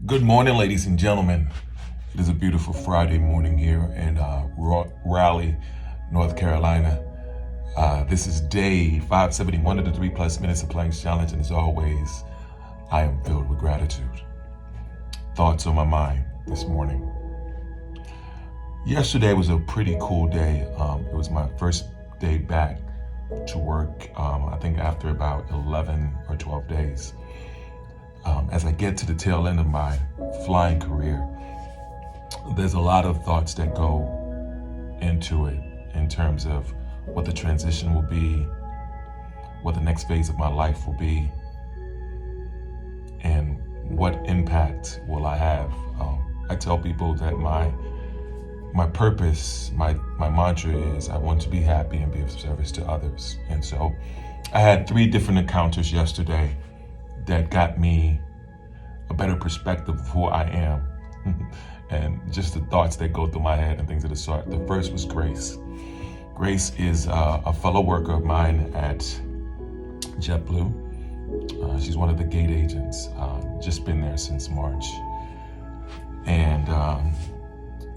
Good morning, ladies and gentlemen. It is a beautiful Friday morning here in Raleigh, North Carolina. This is day 571 of the 3+ Minutes of Planks Challenge, and as always, I am filled with gratitude. Thoughts on my mind this morning. Yesterday was a pretty cool day. It was my first day back to work, I think after about 11 or 12 days. As I get to the tail end of my flying career, there's a lot of thoughts that go into it in terms of what the transition will be, what the next phase of my life will be, and what impact will I have. I tell people that my purpose, my mantra is I want to be happy and be of service to others. And so I had 3 different encounters yesterday that got me a better perspective of who I am and just the thoughts that go through my head and things of the sort. The first was Grace. Grace is a fellow worker of mine at JetBlue. She's one of the gate agents, just been there since March. And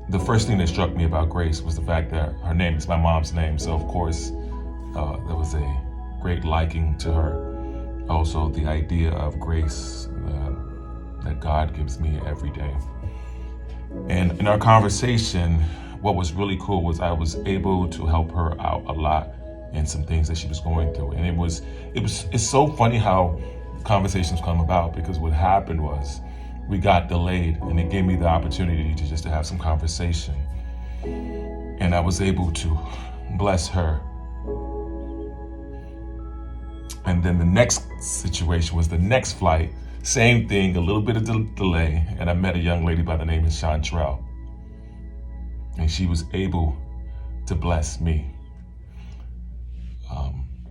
the first thing that struck me about Grace was the fact that her name is my mom's name. So of course, there was a great liking to her. Also, the idea of grace that God gives me every day. And in our conversation, what was really cool was I was able to help her out a lot in some things that she was going through. And it's so funny how conversations come about, because what happened was we got delayed, and it gave me the opportunity to have some conversation. And I was able to bless her. And then the next situation was the next flight. Same thing, a little bit of delay. And I met a young lady by the name of Chantrell. And she was able to bless me.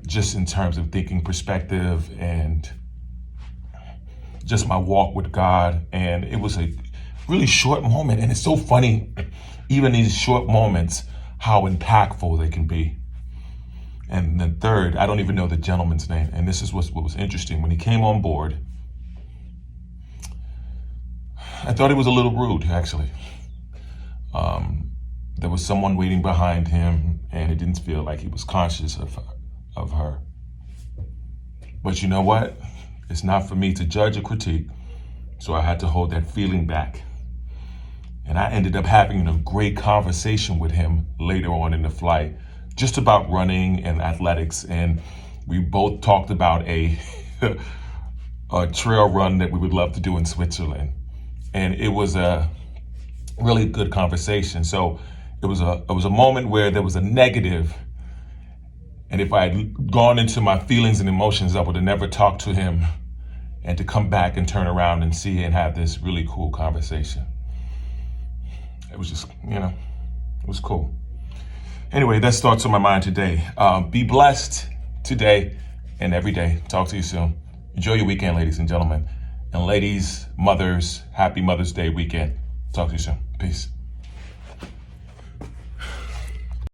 Just in terms of thinking perspective and just my walk with God. And it was a really short moment. And it's so funny, even these short moments, how impactful they can be. And then third, I don't even know the gentleman's name. And this is what was interesting. When he came on board, I thought he was a little rude, actually. There was someone waiting behind him, and it didn't feel like he was conscious of her. But you know what? It's not for me to judge or critique. So I had to hold that feeling back. And I ended up having a great conversation with him later on in the flight, just about running and athletics. And we both talked about a trail run that we would love to do in Switzerland. And it was a really good conversation. So it was a moment where there was a negative. And if I had gone into my feelings and emotions, I would have never talked to him. And to come back and turn around and see and have this really cool conversation. It was just, it was cool. Anyway, that's thoughts on my mind today. Be blessed today and every day. Talk to you soon. Enjoy your weekend, ladies and gentlemen. And ladies, mothers, happy Mother's Day weekend. Talk to you soon. Peace.